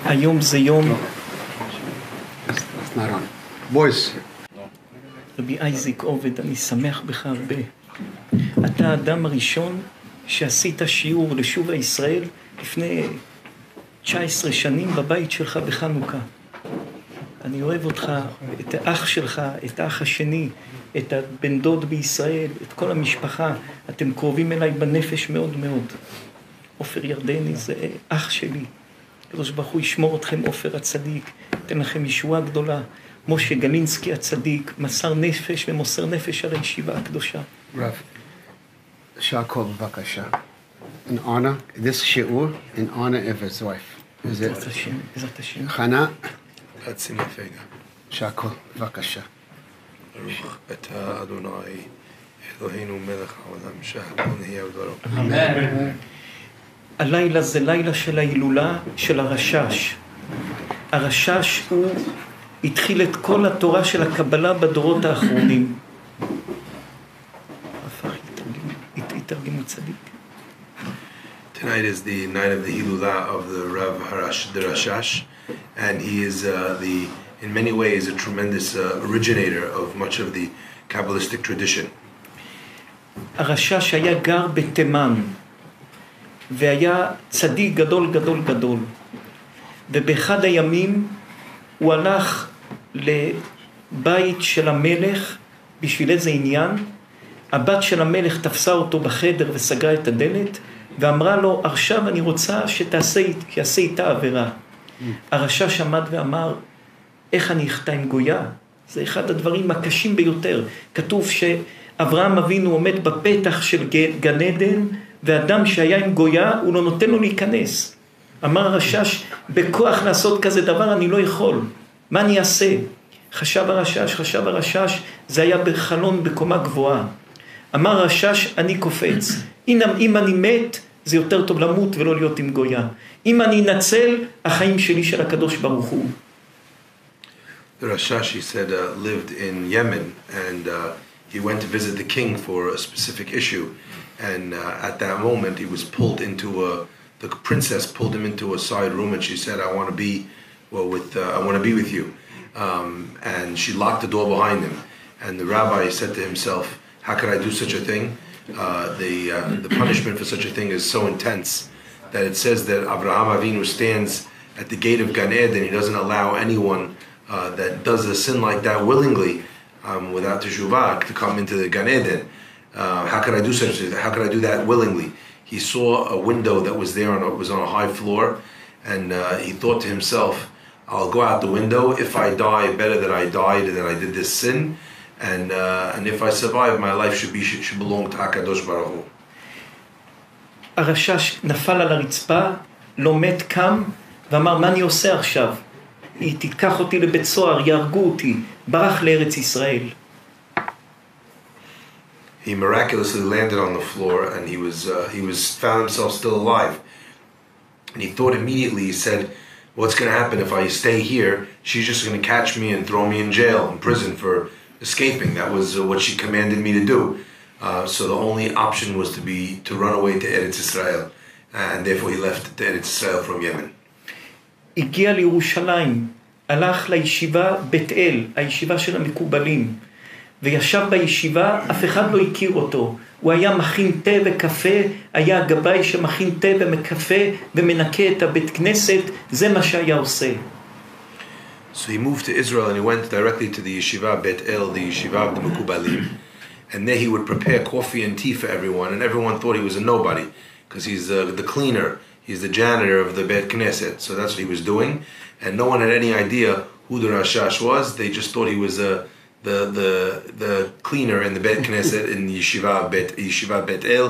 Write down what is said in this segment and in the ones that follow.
היום זה יום בויס. רבי אייזיק עובד, אני שמח בך הרבה. אתה האדם הראשון שעשית שיעור לשוב ישראל לפני 19 שנים בבית שלך בחנוכה. אני אוהב אותך, את האח שלך, את האח השני, את הבן דוד בישראל, את כל המשפחה. אתם קרובים אליי בנפש מאוד מאוד. עופר ירדני זה אח שלי. הקדוש ברוך הוא ישמור אתכם, עופר הצדיק, ייתן לכם ישועה גדולה. משה גלינסקי הצדיק מסר נפש ומוסר נפש על הישיבה הקדושה. רב, שעקב בבקשה. In honor, this שיעור, in honor of his wife. בעזרת השם, בעזרת השם. חנה, עצים הפגע. שעקב בבקשה. ברוך אתה אדוני אלוהינו מלך העולם שהכל נהיה בדברו. אמן. הלילה זה לילה של ההילולה של הרשש. הרשש הוא התחיל את כל התורה של הקבלה בדורות האחרונים. התרגמו צדיק. Tonight is the night of the Hilula of the Rav the Rashash, and he is in many ways a tremendous originator of much of the Kabbalistic tradition. הרשש היה גר בתימן, והיה צדיק גדול גדול גדול. ובאחד הימים הוא הלך לבית של המלך בשביל איזה עניין. הבת של המלך תפסה אותו בחדר וסגרה את הדלת, ואמרה לו, עכשיו אני רוצה שיעשה איתה עבירה. הרשש עמד ואמר, איך אני אחטא עם גויה? זה אחד הדברים הקשים ביותר. כתוב שאברהם אבינו עומד בפתח של גן עדן, ואדם שהיה עם גויה, הוא לא נותן לו להיכנס. אמר הרשש, בכוח לעשות כזה דבר אני לא יכול. מה אני אעשה? חשב הרשש, זה היה בחלון בקומה גבוהה. אמר הרשש, אני קופץ. אם אני מת, זה יותר טוב למות ולא להיות עם גויה. אם אני אנצל, החיים שלי של הקדוש ברוך הוא. The Rashash, he said, lived in Yemen, and he went to visit the king for a specific issue. And at that moment, he was pulled into the princess pulled him into a side room, and she said, I want to be with you. And she locked the door behind him. And the rabbi said to himself, how could I do such a thing? The punishment for such a thing is so intense that it says that Avraham Avinu stands at the gate of Gan Eden. He doesn't allow anyone that does a sin like that willingly, without teshuvah, to come into the Gan Eden. How could I do such a thing? How could I do that willingly? He saw a window that was there, it was on a high floor, and he thought to himself, I'll go out the window. If I die, better that I died than I did this sin. And if I survive, my life should belong to HaKadosh Baruch Hu. הרשש נפל על הרצפה, לא מת, קם, ואמר, מה אני עושה עכשיו? היא תיקח אותי לבית סוהר, יהרגו אותי, ברח לארץ ישראל. He miraculously landed on the floor, and he found himself still alive. And he thought immediately, he said, what's going to happen if I stay here? She's just going to catch me and throw me in jail, in prison for escaping. That was what she commanded me to do. So the only option was to run away to Eretz Israel, and therefore he left to Eretz Israel from Yemen. הגיע לירושלים, הלך לישיבה בית אל, הישיבה של המקובלים, וישב בישיבה, אף אחד לא הכיר אותו. הוא היה מכין תה וקפה, היה הגבאי שמכין תה וקפה ומנקה את הבית כנסת, זה מה שהיה עושה. So he moved to Israel and he went directly to the yeshiva Bet El, the yeshiva of the Mekubalim, and there he would prepare coffee and tea for everyone, and everyone thought he was a nobody because he's the cleaner, he's the janitor of the Bet Knesset. So that's what he was doing, and no one had any idea who the Rashash was. They just thought he was the cleaner in the Bet Knesset in yeshiva Bet El,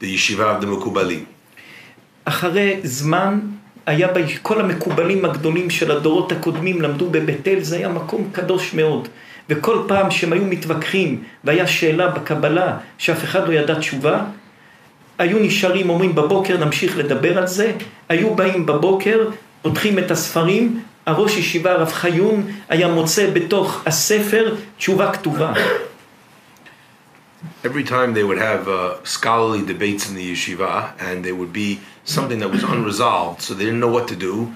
the yeshiva of the Mekubalim. אחרי זמן היה כל המקובלים הגדולים של הדורות הקודמים למדו בבית אל, זה היה מקום קדוש מאוד. וכל פעם שהם היו מתווכחים והיה שאלה בקבלה שאף אחד לא ידע תשובה, היו נשארים, אומרים בבוקר נמשיך לדבר על זה, היו באים בבוקר, פותחים את הספרים, הראש ישיבה רב חיון היה מוצא בתוך הספר תשובה כתובה. Every time they would have scholarly debates in the yeshiva, and there would be something that was unresolved, so they didn't know what to do.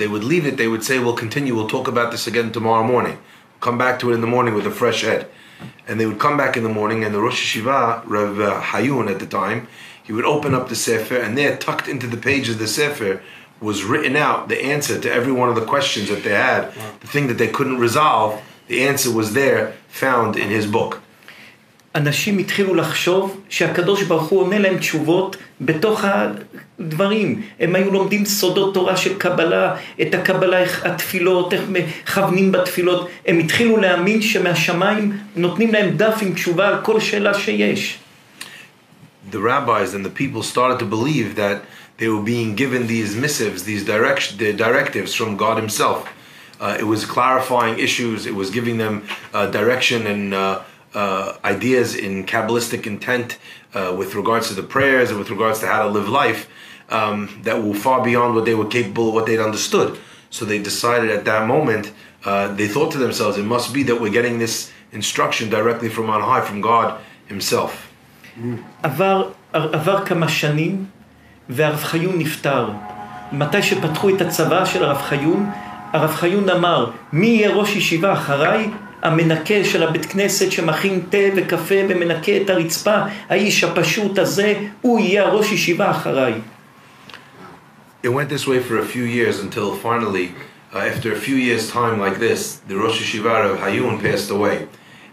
they would leave it. They would say, "We'll continue. We'll talk about this again tomorrow morning. Come back to it in the morning with a fresh head." And they would come back in the morning, and the Rosh Yeshiva, Rav Hayun at the time, he would open up the Sefer, and there, tucked into the page of the Sefer, was written out the answer to every one of the questions that they had. The thing that they couldn't resolve, the answer was there, found in his book. אנשים התחילו לחשוב שהקדוש ברוך הוא עונה להם תשובות בתוך הדברים. הם היו לומדים סודות תורה של קבלה, את הקבלה, התפילות, איך מכוונים בתפילות. הם התחילו להאמין שמהשמיים נותנים להם דף עם תשובה על כל שאלה שיש. The rabbis and the people started to believe that they were being given these missives, these directives from God himself. It was clarifying issues, it was giving them direction and ideas in Kabbalistic intent with regards to the prayers and with regards to how to live life that were far beyond what they were capable of, what they'd understood. So they decided at that moment, they thought to themselves, it must be that we're getting this instruction directly from on high, from God himself. עבר כמה שנים והרב חיון נפטר. מתי שפתחו את הצבא של הרב חיון אמר, מי יהיה ראש ישיבה אחריי? המנקה של הבית כנסת שמכין תה וקפה ומנקה את הרצפה, האיש הפשוט הזה, הוא יהיה ראש ישיבה אחריי. It went this way for a few years until finally, after a few years' time like this, the Rosh Yeshiva of Hayun passed away.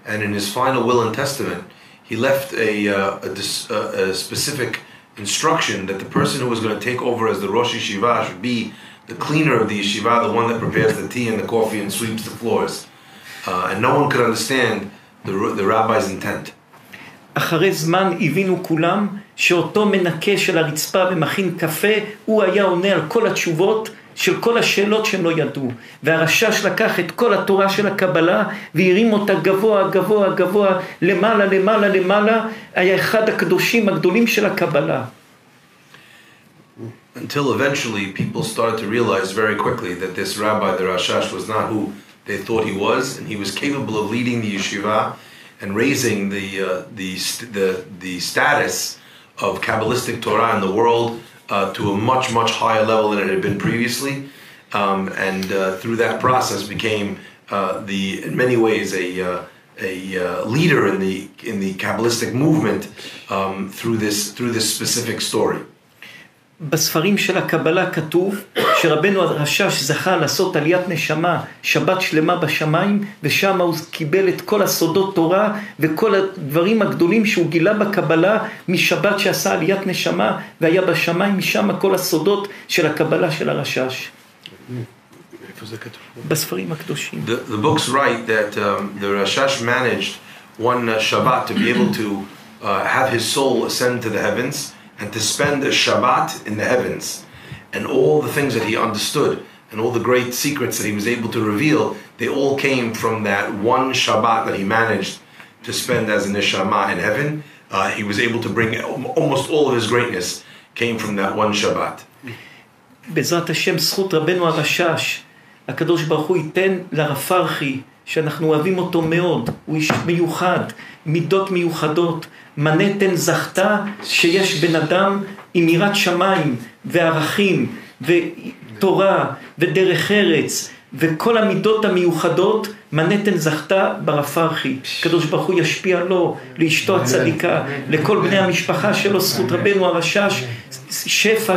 And in his final will and testament, he left a specific instruction that the person who was going to take over as the Rosh Yeshiva should be the cleaner of the yeshiva, the one that prepares the tea and the coffee and sweeps the floors. And no one could understand the rabbi's intent. אחרי זמן הבינו כולם שאותו מנקה של הרצפה ומכין קפה, הוא היה עונה על כל התשובות של כל השאלות שהם לא ידעו. והרשש לקח את כל התורה של הקבלה והרים אותה גבוה, גבוה, גבוה, למעלה, למעלה, למעלה. היה אחד הקדושים הגדולים של הקבלה. Until eventually people started to realize very quickly that this rabbi, the Rashash, was not who they thought he was, and he was capable of leading the yeshiva and raising the status of Kabbalistic Torah in the world to a much, much higher level than it had been previously, and through that process became in many ways a leader in the Kabbalistic movement through this specific story. בספרים של הקבלה כתוב שרבנו הרשש זכה לעשות עליית נשמה, שבת שלמה בשמיים, ושם הוא קיבל את כל הסודות תורה וכל הדברים הגדולים שהוא גילה בקבלה משבת שעשה עליית נשמה, והיה בשמיים, משם כל הסודות של הקבלה של הרשש. בספרים הקדושים. The books write that the Rashash managed one Shabbat to be able to have his soul ascend to the heavens and to spend a Shabbat in the heavens. And all the things that he understood and all the great secrets that he was able to reveal, they all came from that one Shabbat that he managed to spend as a neshama in heaven. He was able to bring almost all of his greatness came from that one Shabbat. בעזרת השם, זכות רבנו הרשש, הקדוש ברוך הוא ייתן לרב פרחי, שאנחנו אוהבים אותו מאוד, הוא איש מיוחד, מידות מיוחדות. מנהטן זכתה שיש בן אדם עם יראת שמיים וערכים ותורה ודרך ארץ וכל המידות המיוחדות. מנהטן זכתה ברב פרחי. הקדוש ברוך הוא ישפיע לו, לאשתו הצדיקה, לכל בני המשפחה שלו, זכות רבנו הרשש,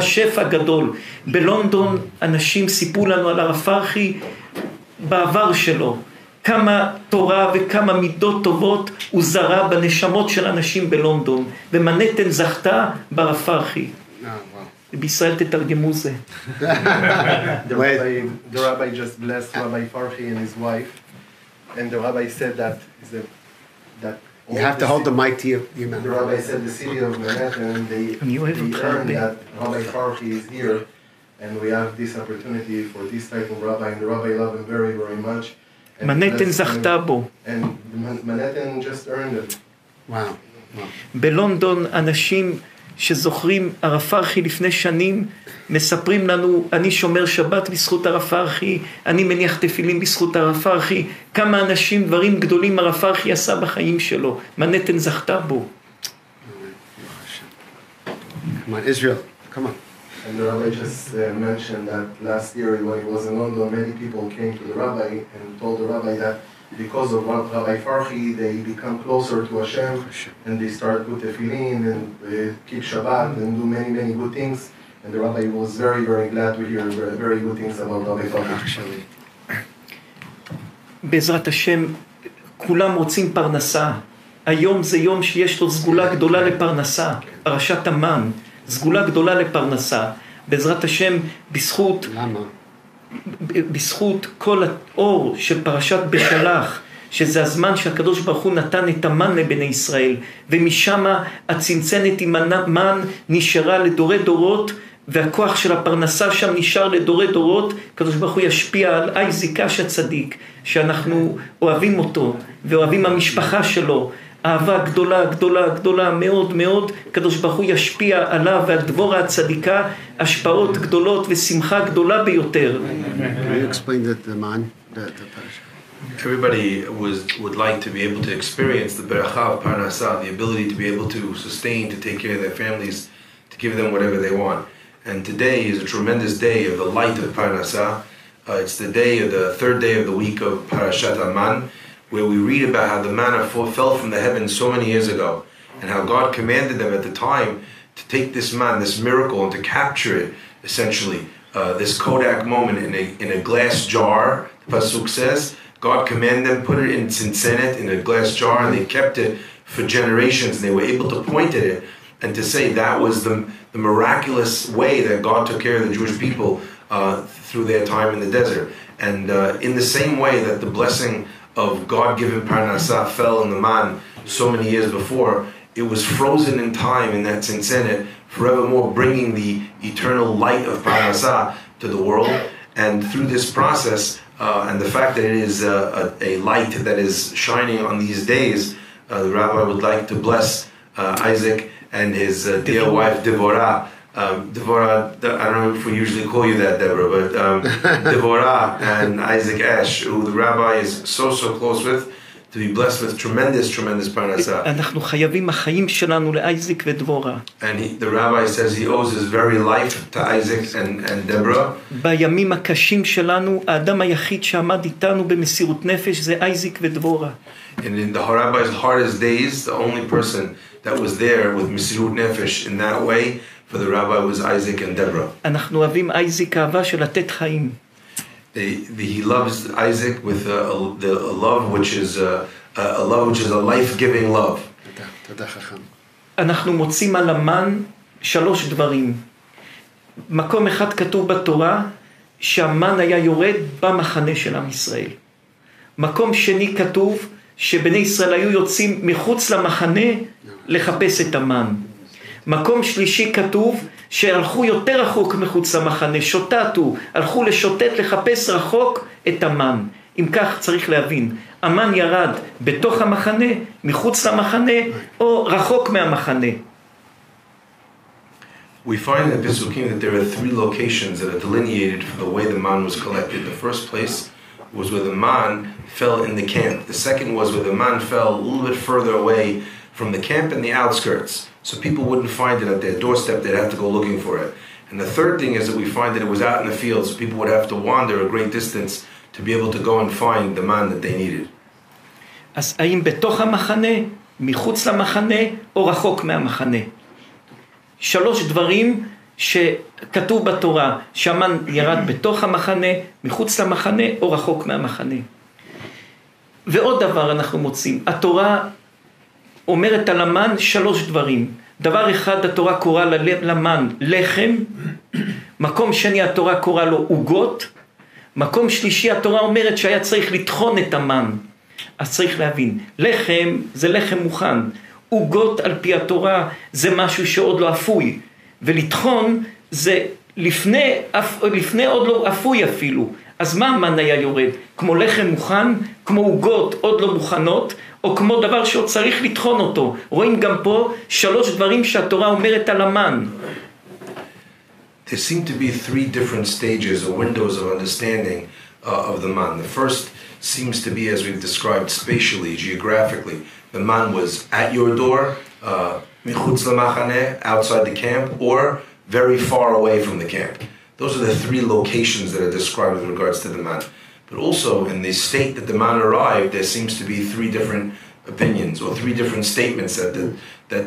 שפע גדול. בלונדון אנשים סיפרו לנו על הרב פרחי בעבר שלו, כמה תורה וכמה מידות טובות הוא זרה בנשמות של אנשים בלונדון, ומנהטן זכתה ברב פרחי. בישראל תתרגמו זה. The rabbi just blessed Rabbi Farhi and his wife, and the rabbi said that You have to hold the mic to your mouth. The rabbi said the city of Manhattan, they earned that Rabbi Farhi is here, and we have this opportunity for this type of rabbi, and the rabbi loved him very, very much. מנהטן זכתה בו. And Manhattan just earned it. Wow. בלונדון אנשים שזוכרים הרב פרחי לפני שנים מספרים לנו, אני שומר שבת בזכות הרב פרחי, אני מניח תפילין בזכות הרב פרחי. כמה אנשים, דברים גדולים הרב פרחי עשה בחיים שלו. מנהטן זכתה בו. Come on, Israel. Come on. And the rabbi just mentioned that last year when he was in London, many people came to the rabbi and told the rabbi that because of Rabbi Farhi, they become closer to Hashem and they start with tefillin and keep Shabbat and do many, many good things. And the rabbi was very, very glad to hear very good things about Rabbi Farhi. בעזרת השם, כולם רוצים פרנסה. היום זה יום שיש לו סגולה גדולה לפרנסה. פרשת המן, סגולה גדולה לפרנסה. בעזרת השם, בזכות... למה? בזכות כל האור של פרשת בשלח, שזה הזמן שהקדוש ברוך הוא נתן את המן לבני ישראל, ומשם הצנצנת עם המן נשארה לדורי דורות, והכוח של הפרנסה שם נשאר לדורי דורות. הקדוש ברוך הוא ישפיע על אייזיק אש הצדיק, שאנחנו אוהבים אותו, ואוהבים המשפחה שלו, אהבה גדולה, גדולה, גדולה מאוד מאוד. הקדוש ברוך הוא ישפיע עליו ועל דבורה הצדיקה השפעות גדולות ושמחה גדולה ביותר. Can you explain that the man, the parasha? Everybody would like to be able to experience the beracha of parnasah, the ability to be able to sustain, to take care of their families, to give them whatever they want. And today is a tremendous day of the light of parnasah. It's the day of the third day of the week of Parashat Aman, where we read about how the manna fell from the heavens so many years ago, and how God commanded them at the time to take this man, this miracle, and to capture it, essentially, this Kodak moment in a glass jar. The Pasuk says, God commanded them, put it in tzintzenet, in a glass jar, and they kept it for generations, and they were able to point at it and to say that was the miraculous way that God took care of the Jewish people through their time in the desert. And in the same way that the blessing of God-given parnasah fell in the man so many years before, it was frozen in time in that tzintzenet, forevermore bringing the eternal light of parnasah to the world. And through this process, and the fact that it is a light that is shining on these days, the rabbi would like to bless Isaac and his dear wife Devorah. Devorah, I don't know if we usually call you that, Deborah, but Devorah and Isaac Ash, who the rabbi is so close with, to be blessed with tremendous parnasah. אנחנו חייבים החיים שלנו לאייזיק ודבורה. And the rabbi says he owes his very life to Isaac and Deborah. בימים הקשים שלנו, האדם היחיד שעמד איתנו במסירות נפש זה אייזיק ודבורה. And in the rabbi's hardest days, the only person that was there with Mesirut Nefesh in that way for the rabbi was Isaac and Deborah. אנחנו אוהבים אייזיק אהבה של לתת חיים. He loves Isaac with a love which is a life-giving love. תודה חכם. אנחנו מוצאים על המן 3 דברים. מקום אחד כתוב בתורה שהמן היה יורד במחנה של עם ישראל. מקום שני כתוב שבני ישראל היו יוצאים מחוץ למחנה לחפש את המן. מקום שלישי כתוב שהלכו יותר רחוק מחוץ למחנה, שוטטו, הלכו לשוטט לחפש רחוק את המן. אם כך צריך להבין, המן ירד בתוך המחנה, מחוץ למחנה או רחוק מהמחנה. We find in Pesukim that there are 3 locations that are delineated for the way the man was collected. The first place was where the man fell in the camp. The second was where the man fell a little bit further away from the camp in the outskirts. So people wouldn't find it at their doorstep, they'd have to go looking for it. And the third thing is that we find that it was out in the field, so people would have to wander a great distance to be able to go and find the man that they needed. אז האם בתוך המחנה, מחוץ למחנה או רחוק מהמחנה? 3 דברים שכתוב בתורה, שהמן ירד בתוך המחנה, מחוץ למחנה או רחוק מהמחנה. ועוד דבר אנחנו מוצאים, התורה אומרת על המן 3 דברים. דבר אחד, התורה קורא למן לחם, מקום שני התורה קורא לו עוגות, מקום שלישי התורה אומרת שהיה צריך לטחון את המן. אז צריך להבין, לחם זה לחם מוכן, עוגות על פי התורה זה משהו שעוד לא אפוי, ולטחון זה לפני עוד לא אפוי אפילו. אז מה המן היה יורד? כמו לחם מוכן, כמו עוגות עוד לא מוכנות, או כמו דבר שעוד צריך לטחון אותו. רואים גם פה 3 דברים שהתורה אומרת על המן. There seem to be 3 different stages or windows of understanding of the man. The first seems to be, as we've described, spatially, geographically. The man was at your door, michutz lamachane, outside the camp, or very far away from the camp. Those are the three locations that are described with regards to the man. But also in the state that the man arrived, there seems to be three different opinions or three different statements that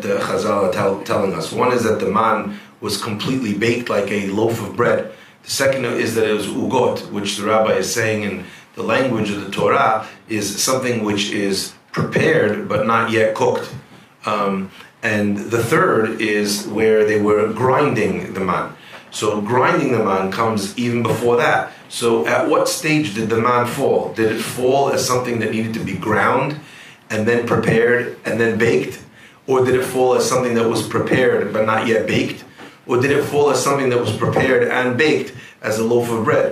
the Chazal are telling us. One is that the man was completely baked like a loaf of bread. The second is that it was ugot, which the rabbi is saying in the language of the Torah is something which is prepared but not yet cooked. And the third is where they were grinding the man. So grinding the man comes even before that. So at what stage did the man fall? Did it fall as something that needed to be ground and then prepared and then baked? Or did it fall as something that was prepared but not yet baked? Or did it fall as something that was prepared and baked as a loaf of bread?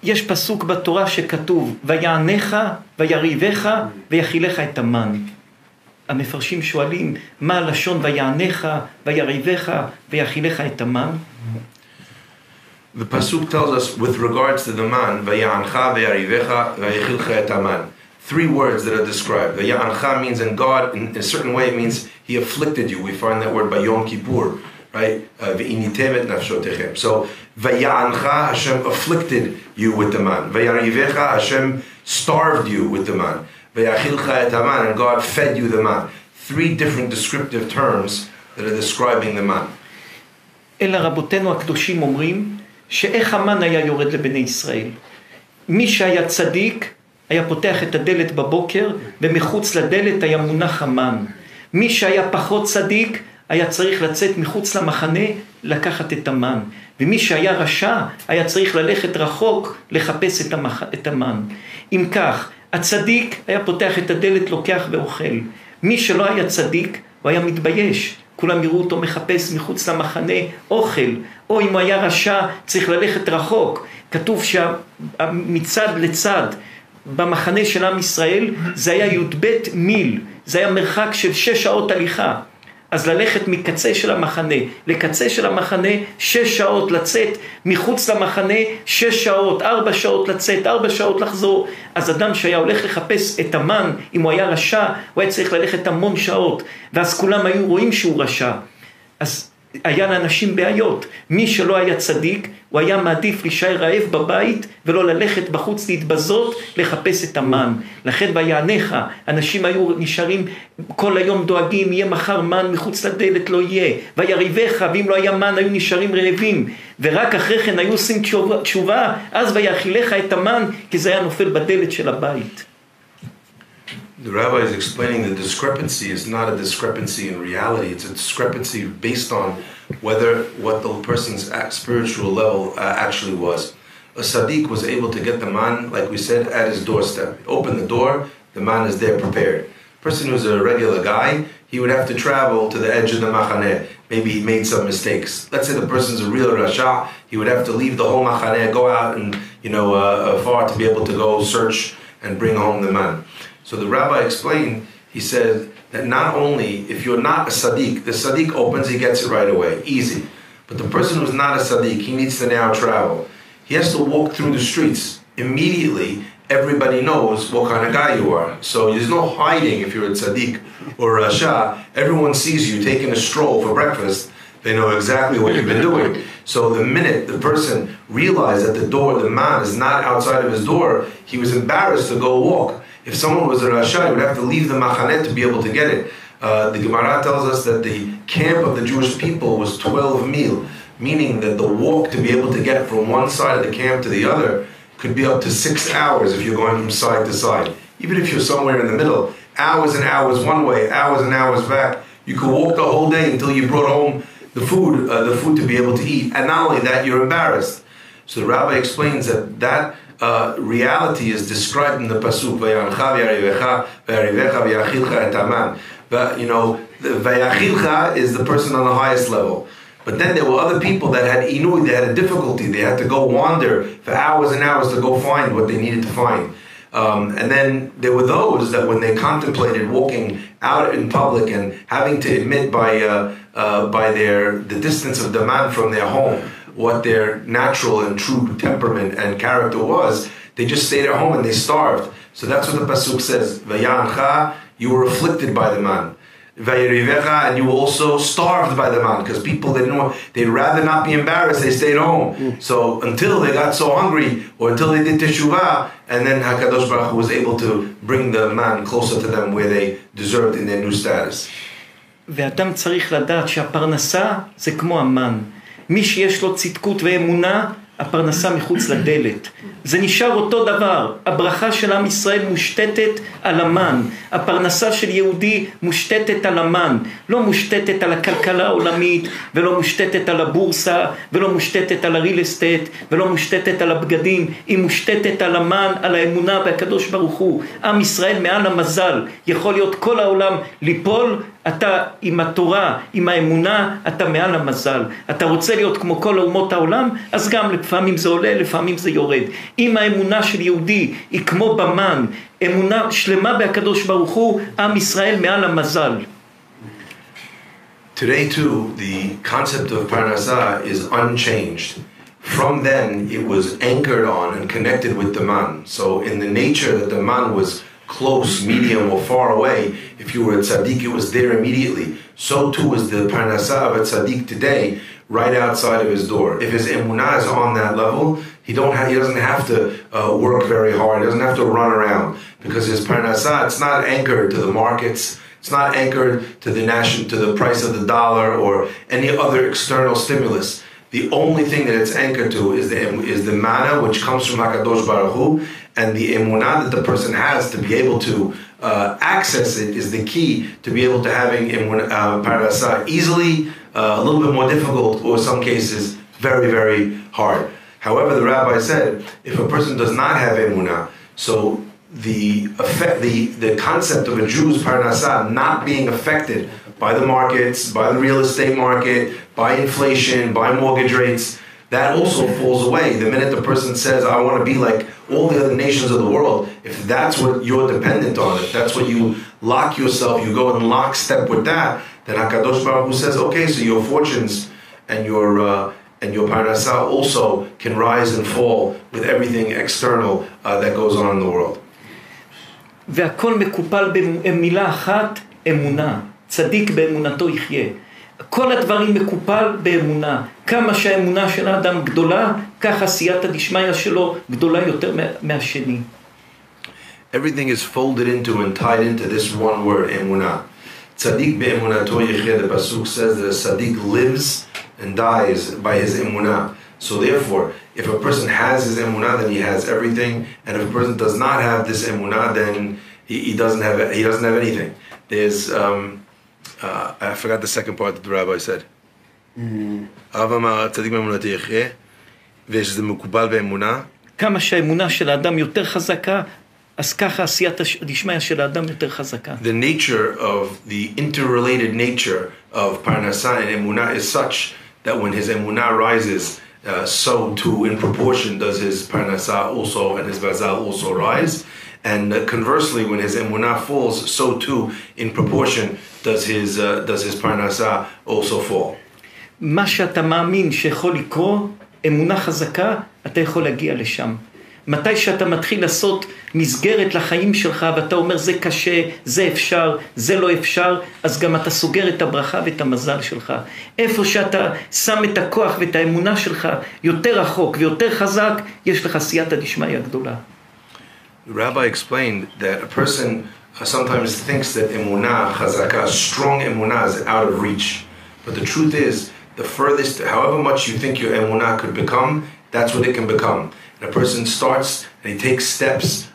יש פסוק בתורה שכתוב, ויענך ויריבך ויאכילך את המן. המפרשים שואלים, מה הלשון ויענך ויריבך ויאכילך את המן? The pasuk tells us with regards to the man, ויענך ויריבך ויאכילך את המן. Three words that are described. ויענך means in God, in a certain way it means he afflicted you. We find that word by Yom Kippur, right? Ve'initem et nafshotechem. So, Vaya'ancha, Hashem afflicted you with the man. Vayarivecha, Hashem starved you with the man. Vayachilcha et haman, and God fed you the man. Three different descriptive terms that are describing the man. אלא רבותינו הקדושים אומרים שאיך המן היה יורד לבני ישראל. מי שהיה צדיק היה פותח את הדלת בבוקר ומחוץ לדלת היה מונח המן. מי שהיה פחות צדיק היה צריך לצאת מחוץ למחנה לקחת את המן. ומי שהיה רשע היה צריך ללכת רחוק לחפש את המן. אם כך, הצדיק היה פותח את הדלת, לוקח ואוכל. מי שלא היה צדיק, הוא היה מתבייש. כולם יראו אותו מחפש מחוץ למחנה אוכל. או אם הוא היה רשע, צריך ללכת רחוק. כתוב שמצד לצד במחנה של עם ישראל, זה היה י"ב מיל. זה היה מרחק של 6 שעות הליכה. אז ללכת מקצה של המחנה לקצה של המחנה 6 שעות, לצאת מחוץ למחנה 6 שעות, 4 שעות לצאת, 4 שעות לחזור. אז אדם שהיה הולך לחפש את המן, אם הוא היה רשע, הוא היה צריך ללכת המון שעות, ואז כולם היו רואים שהוא רשע. אז היה לאנשים בעיות. מי שלא היה צדיק, הוא היה מעדיף להישאר רעב בבית ולא ללכת בחוץ להתבזות לחפש את המן. לכן ויענך, אנשים היו נשארים כל היום דואגים, יהיה מחר מן מחוץ לדלת, לא יהיה. ויריבך, ואם לא היה מן היו נשארים רעבים. ורק אחרי כן היו עושים תשובה, אז ויאכילך את המן, כי זה היה נופל בדלת של הבית. The rabbi is explaining the discrepancy is not a discrepancy in reality. It's a discrepancy based on whether what the person's spiritual level actually was. A Sadiq was able to get the man, like we said, at his doorstep. Open the door, the man is there prepared. A person who's a regular guy, he would have to travel to the edge of the machaneh. Maybe he made some mistakes. Let's say the person's a real rasha, he would have to leave the whole machaneh, go out and far to be able to go search and bring home the man. So the rabbi explained, he said that not only if you're not a Sadiq, the Sadiq opens, he gets it right away, easy. But the person who's not a Sadiq, he needs to now travel. He has to walk through the streets. Immediately, everybody knows what kind of guy you are. So there's no hiding if you're a Sadiq or a Rasha. Everyone sees you taking a stroll for breakfast. They know exactly what you've been doing. So the minute the person realized that the door, the man is not outside of his door, he was embarrassed to go walk. If someone was a Rasha, he would have to leave the Machanet to be able to get it. The Gemara tells us that the camp of the Jewish people was 12 mil, meaning that the walk to be able to get from one side of the camp to the other could be up to 6 hours if you're going from side to side. Even if you're somewhere in the middle, hours and hours one way, hours and hours back, you could walk the whole day until you brought home the food to be able to eat. And not only that, you're embarrassed. So the rabbi explains that reality is described in the pasuk Vayamcha v'yarivecha v'yarivecha v'yachilcha et haman. But the v'yachilcha is the person on the highest level. But then there were other people that had inui, they had a difficulty. They had to go wander for hours and hours to go find what they needed to find. And then there were those that when they contemplated walking out in public and having to admit by the distance of the man from their home what their natural and true temperament and character was, they just stayed at home and they starved. So that's what the pasuk says, Vayancha, you were afflicted by the man. and you were also starved by the man, because people they'd rather not be embarrassed, they stayed home. So until they got so hungry, or until they did teshuvah, and then HaKadosh Baruch Hu was able to bring the man closer to them where they deserved in their new status. ואדם צריך לדעת שהפרנסה זה כמו המן. מי שיש לו צדקות ואמונה, הפרנסה מחוץ לדלת. זה נשאר אותו דבר. הברכה של עם ישראל מושתתת על המן. הפרנסה של יהודי מושתתת על המן. לא מושתתת על הכלכלה העולמית, ולא מושתתת על הבורסה, ולא מושתתת על הריל אסטייט, ולא מושתתת על הבגדים. היא מושתתת על המן, על האמונה והקדוש ברוך הוא. עם ישראל מעל המזל. יכול להיות כל העולם ליפול, אתה עם התורה, עם האמונה, אתה מעל המזל. אתה רוצה להיות כמו כל אומות העולם, אז גם לפעמים זה עולה, לפעמים זה יורד. אם האמונה של יהודי היא כמו במן, אמונה שלמה בהקדוש ברוך הוא, עם ישראל מעל המזל. Today too, the concept of Parnassah is unchanged. From then, it was anchored on and connected with the man. So in the nature that the man was close, medium, or far away, if you were a tzaddik, it was there immediately. So too is the Parnassah of a tzaddik today, right outside of his door. If his emunah is on that level, he doesn't have to work very hard. He doesn't have to run around, because his Parnassah, it's not anchored to the markets. It's not anchored to the price of the dollar or any other external stimulus. The only thing that it's anchored to is the manna which comes from HaKadosh Baruch Hu, and the emunah that the person has to be able to access it is the key to be able to having Parnassah easily, a little bit more difficult, or in some cases very, very hard. However, the rabbi said, if a person does not have emunah, so the concept of a Jew's Parnassah not being affected by the markets, by the real estate market, by inflation, by mortgage rates, that also falls away. The minute the person says, I want to be like all the other nations of the world, if that's what you're dependent on, if that's what you lock yourself, you go in lockstep with that, then HaKadosh Baruch Hu says, okay, so your fortunes and your Parnassah also can rise and fall with everything external that goes on in the world. והכל מקופל במילה אחת, אמונה. צדיק באמונתו יחיה. כל הדברים מקופל באמונה. כמה שהאמונה של האדם גדולה, כך עשייתא דשמיא שלו גדולה יותר מהשני. Everything is folded into and tied into this one word, emunah. Tzadik be'emunato yecheh, the pasuk says that a tzaddik lives and dies by his emunah. So therefore, if a person has his emunah, then he has everything, and if a person does not have this emunah, then he doesn't have anything. There's I forgot the second part that the rabbi said. Tzadik be'emunato yecheh, ושזה מקובל באמונה. כמה שהאמונה של האדם יותר חזקה, אז ככה עשייתא דשמיא של האדם יותר חזקה. The nature of the interrelated nature of Parnassah and emunah is such that when his emunah rises, so too in proportion does his Parnassah also and his Bazal also rise. And conversely, when his emunah falls, so too in proportion does his Parnassah also fall. מה שאתה מאמין שיכול לקרות, אמונה חזקה, אתה יכול להגיע לשם. מתי שאתה מתחיל לעשות מסגרת לחיים שלך, ואתה אומר זה קשה, זה אפשר, זה לא אפשר, אז גם אתה סוגר את הברכה ואת המזל שלך. איפה שאתה שם את הכוח ואת האמונה שלך יותר רחוק ויותר חזק, יש לך סייעתא דשמיא גדולה. The rabbi explained that a person sometimes thinks that emunah chazaka, strong emunah, is out of reach. But the truth is, the furthest, however much you think your emunah could become, that's what it can become. And a person starts and he takes steps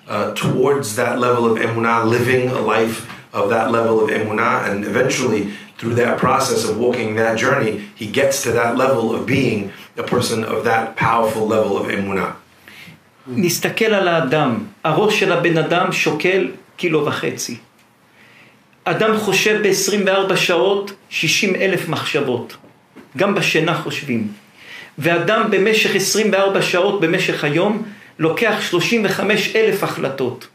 towards that level of emunah, living a life of that level of emunah, and eventually, through that process of walking that journey, he gets to that level of being a person of that powerful level of emunah. נסתכל על האדם, הראש של הבן אדם שוקל 1.5 קילו. אדם חושב ב-24 שעות 60,000 מחשבות. גם בשינה חושבים. ואדם במשך 24 שעות במשך היום לוקח 35,000 החלטות.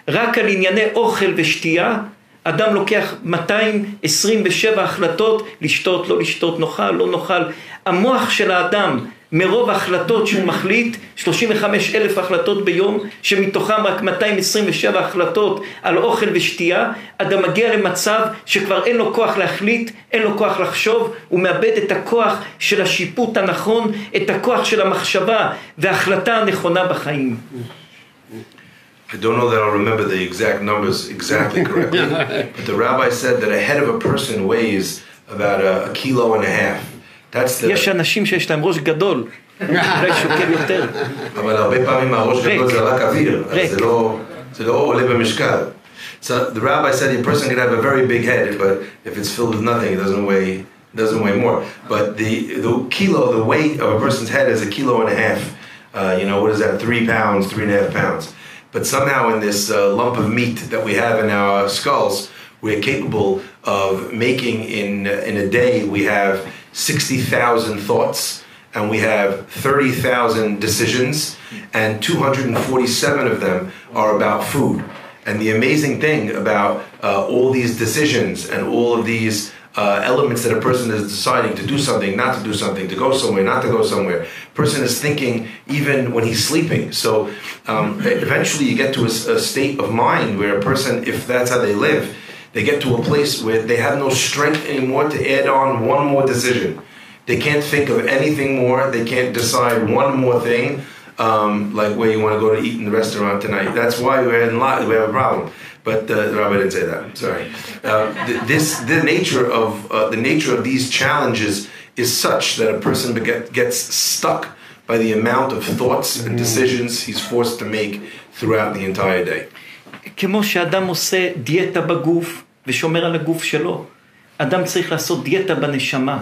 רק על ענייני אוכל ושתייה, אדם לוקח 227 החלטות, לשתות, לא לשתות, נאכל, לא נאכל. המוח של האדם מרוב החלטות שהוא מחליט, 35,000 החלטות ביום, שמתוכם רק 227 החלטות על אוכל ושתייה, אדם מגיע למצב שכבר אין לו כוח להחליט, אין לו כוח לחשוב, הוא מאבד את הכוח של השיפוט הנכון, את הכוח של המחשבה וההחלטה הנכונה בחיים. I don't know that I'll remember the exact numbers exactly correctly, but the rabbi said that a head of a person weighs about a kilo and a half. That's the... יש אנשים שיש להם ראש גדול, אולי שוקל יותר. אבל הרבה פעמים הראש גדול זה רק אוויר, אז זה לא עולה במשקל. So the rabbi said a person could have a very big head, but if it's filled with nothing, it doesn't weigh more. But the kilo, the weight of a person's head is a kilo and a half. What is that? 3 pounds, 3.5 pounds. But somehow in this lump of meat that we have in our skulls, we're capable of making in a day, we have 60,000 thoughts, and we have 30,000 decisions, and 247 of them are about food. And the amazing thing about all these decisions and all of these elements that a person is deciding to do something, not to do something, to go somewhere, not to go somewhere. Person is thinking even when he's sleeping. So eventually you get to a state of mind where a person, if that's how they live, they get to a place where they have no strength anymore to add on one more decision. They can't think of anything more. They can't decide one more thing, like where you want to go to eat in the restaurant tonight. That's why we have a problem. But the rabbi didn't say that. Sorry. The nature of these challenges is such that a person gets stuck by the amount of thoughts and decisions he's forced to make throughout the entire day. כמו שאדם עושה דיאטה בגוף ושומר על הגוף שלו, אדם צריך לעשות דיאטה בנשמה.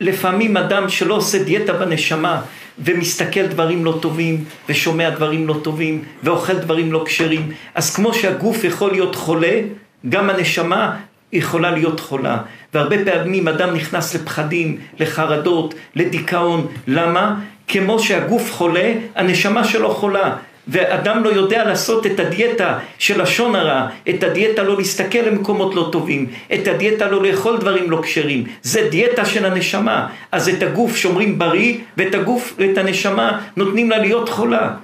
לפעמים אדם שלא עושה דיאטה בנשמה ומסתכל דברים לא טובים ושומע דברים לא טובים ואוכל דברים לא כשרים, אז כמו שהגוף יכול להיות חולה, גם הנשמה יכולה להיות חולה. והרבה פעמים אדם נכנס לפחדים, לחרדות, לדיכאון. למה? כמו שהגוף חולה, הנשמה שלו חולה. ואדם לא יודע לעשות את הדיאטה של לשון הרע, את הדיאטה לא להסתכל למקומות לא טובים, את הדיאטה לא לאכול דברים לא כשרים. זה דיאטה של הנשמה. אז את הגוף שומרים בריא, ואת הגוף ואת הנשמה נותנים לה להיות חולה.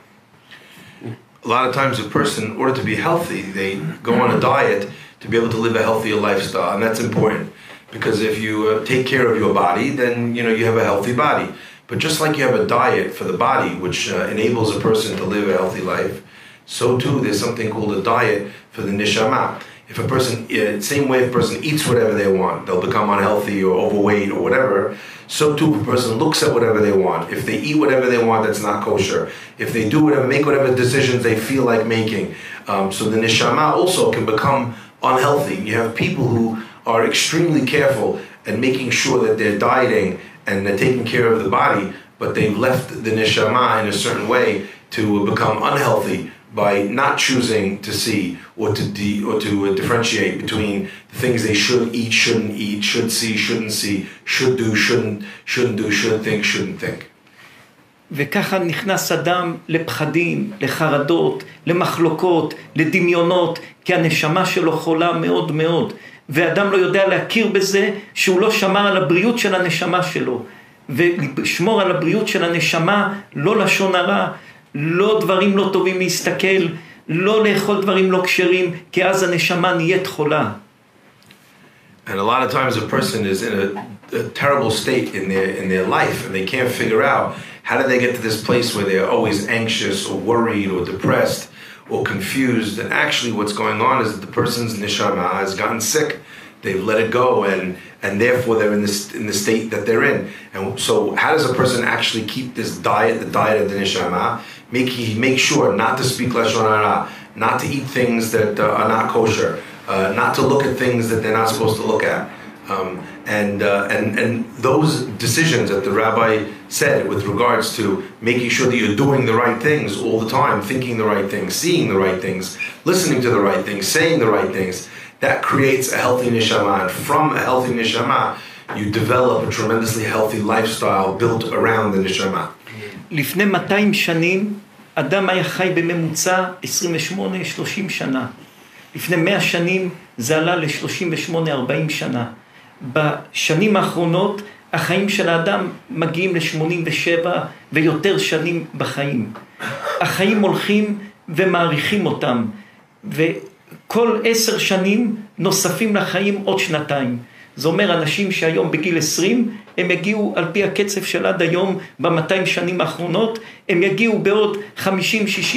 A lot of times a person, in order to be healthy, they go on a diet to be able to live a healthier lifestyle, and that's important. Because if you take care of your body, then you have a healthy body. But just like you have a diet for the body, which enables a person to live a healthy life, so too there's something called a diet for the neshama. If a person, same way if a person eats whatever they want, they'll become unhealthy or overweight or whatever, so too if a person looks at whatever they want. If they eat whatever they want, that's not kosher. If they do whatever, make whatever decisions they feel like making. So the neshama also can become unhealthy. You have people who are extremely careful and making sure that they're dieting and they're taking care of the body, but they've left the neshama in a certain way to become unhealthy by not choosing to see or to differentiate between the things they should eat, shouldn't eat, should see, shouldn't see, should do, shouldn't do, should think, shouldn't think. וככה נכנס אדם לפחדים, לחרדות, למחלוקות, לדמיונות, כי הנשמה שלו חולה מאוד מאוד. ואדם לא יודע להכיר בזה שהוא לא שמר על הבריאות של הנשמה שלו. ולשמור על הבריאות של הנשמה, לא לשון הרע, לא דברים לא טובים להסתכל, לא לאכול דברים לא כשרים, כי אז הנשמה נהיית חולה. And a lot of times a person is in a terrible state in their life and they can't figure out how did they get to this place where they're always anxious or worried or depressed or confused. And actually what's going on is that the person's neshama has gotten sick. They've let it go and therefore they're in the state that they're in. And so how does a person actually keep this diet, the diet of the neshama? Make sure not to speak lashon hara, not to eat things that are not kosher, not to look at things that they're not supposed to look at. And those decisions that the rabbi said with regards to making sure that you're doing the right things all the time, thinking the right things, seeing the right things, listening to the right things, saying the right things, that creates a healthy neshama. And from a healthy neshama, you develop a tremendously healthy lifestyle built around the neshama. לפני 200 שנים, אדם היה חי בממוצע 28-30 שנה. לפני 100 שנים זה עלה ל-38-40 שנה. בשנים האחרונות החיים של האדם מגיעים ל-87 ויותר שנים בחיים. החיים הולכים ומעריכים אותם, וכל 10 שנים נוספים לחיים עוד 2. זה אומר, אנשים שהיום בגיל 20, הם יגיעו על פי הקצב של עד היום, ב-200 שנים האחרונות, הם יגיעו בעוד 50-60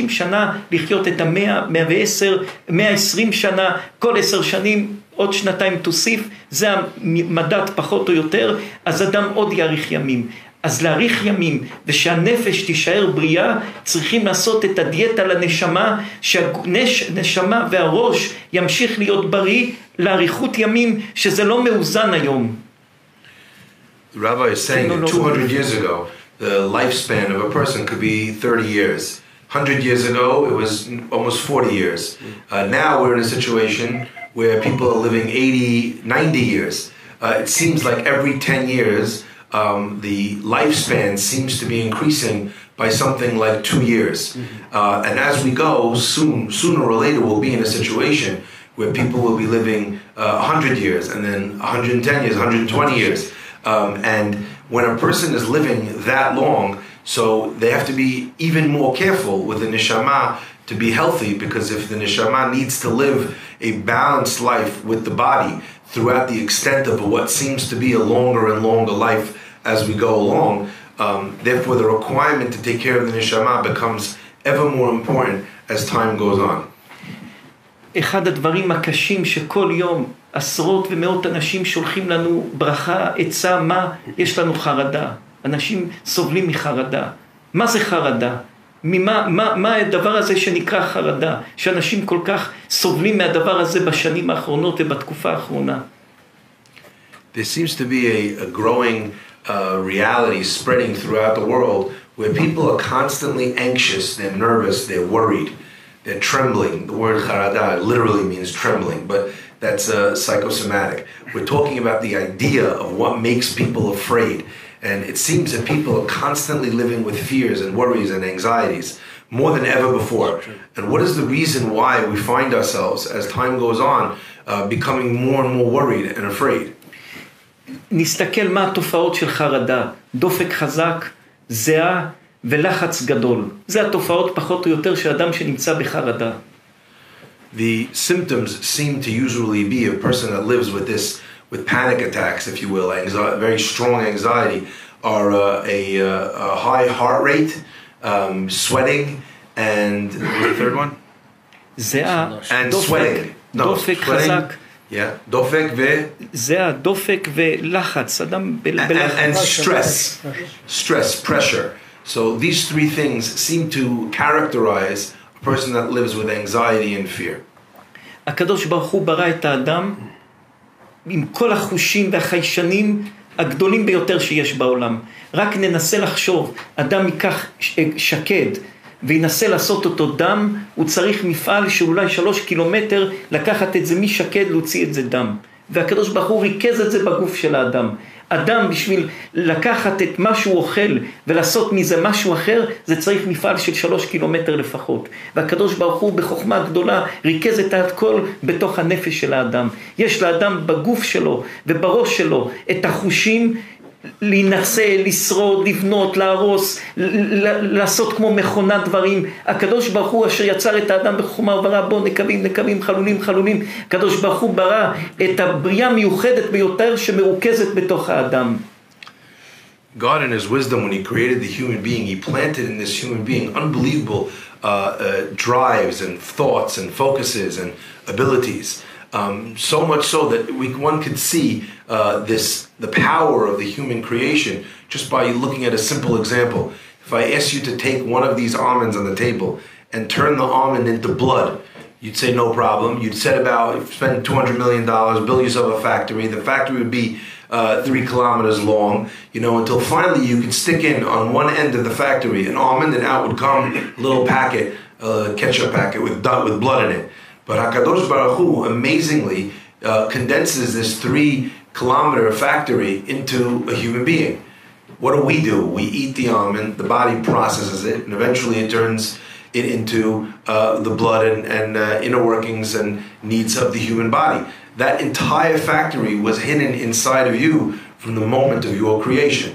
שנה לחיות את 100, 110, 120 שנה, כל 10 שנים, עוד 2 תוסיף, זה המדד פחות או יותר, אז אדם עוד יאריך ימים. אז להאריך ימים ושהנפש תישאר בריאה, צריכים לעשות את הדיאטה לנשמה, שהנשמה והראש ימשיך להיות בריא לאריכות ימים, שזה לא מאוזן היום. The rabbi is saying that 200 years ago, the lifespan of a person could be 30 years. 100 years ago, it was almost 40 years. Now we're in a situation where people are living 80, 90 years. It seems like every 10 years, the lifespan seems to be increasing by something like 2 years. And as we go, sooner or later, we'll be in a situation where people will be living 100 years, and then 110 years, 120 years. And when a person is living that long, so they have to be even more careful with the neshama to be healthy, because if the neshama needs to live a balanced life with the body throughout the extent of what seems to be a longer and longer life as we go along, therefore the requirement to take care of the neshama becomes ever more important as time goes on. אחד הדברים הקשים שכל יום עשרות ומאות אנשים שולחים לנו ברכה, עצה, מה? יש לנו חרדה. אנשים סובלים מחרדה. מה זה חרדה? מה הדבר הזה שנקרא חרדה? שאנשים כל כך סובלים מהדבר הזה בשנים האחרונות ובתקופה האחרונה. There seems to be a growing reality spreading throughout the world where people are constantly anxious, they're nervous, they're worried, they're trembling. The word charada literally means trembling, but that's psychosomatic. We're talking about the idea of what makes people afraid. And it seems that people are constantly living with fears and worries and anxieties more than ever before. And what is the reason why we find ourselves, as time goes on, becoming more and more worried and afraid? נסתכל מה התופעות של חרדה, דופק חזק, זיעה ולחץ גדול. זה התופעות פחות או יותר של אדם שנמצא בחרדה. The symptoms seem to usually be a person that lives with panic attacks, if you will, very strong anxiety, are a high heart rate, sweating, and the third one? זיעה, and דופק, sweating. No, דופק חזק. Yeah, דופק זיעה, דופק ולחץ, אדם בלחץ. and stress, pressure. So these 3 things seem to characterize a person that lives with anxiety and fear. הקדוש ברוך הוא ברא את האדם עם כל החושים והחיישנים הגדולים ביותר שיש בעולם. רק ננסה לחשוב, אדם ייקח שקד וינסה לעשות אותו דם, הוא צריך מפעל שאולי 3 קילומטר לקחת את זה משקד, להוציא את זה דם. והקדוש ברוך הוא ריכז את זה בגוף של האדם. אדם בשביל לקחת את מה שהוא אוכל ולעשות מזה משהו אחר, זה צריך מפעל של 3 קילומטר לפחות. והקדוש ברוך הוא בחוכמה גדולה ריכז את הכל בתוך הנפש של האדם. יש לאדם בגוף שלו ובראש שלו את החושים להינצל, לשרוד, לבנות, להרוס, לעשות כמו מכונת דברים. הקדוש ברוך הוא אשר יצר את האדם בחוכמה וברא בו נקבים, חלולים. הקדוש ברוך הוא ברא את הבריאה מיוחדת ביותר שמרוכזת בתוך האדם. God in his wisdom, when he created the human being, he planted in this human being unbelievable drives and thoughts and focuses and abilities. So much so that one could see the power of the human creation just by looking at a simple example. If I asked you to take one of these almonds on the table and turn the almond into blood, you'd say no problem. You'd spend $200 million, build yourself a factory. The factory would be 3 kilometers long, until finally you could stick in on one end of the factory an almond, and out would come a little packet, ketchup packet with blood in it. But HaKadosh Baruch Hu amazingly condenses this 3-kilometer factory into a human being. What do? We eat the almond, the body processes it, and eventually it turns it into the blood and inner workings and needs of the human body. That entire factory was hidden inside of you from the moment of your creation.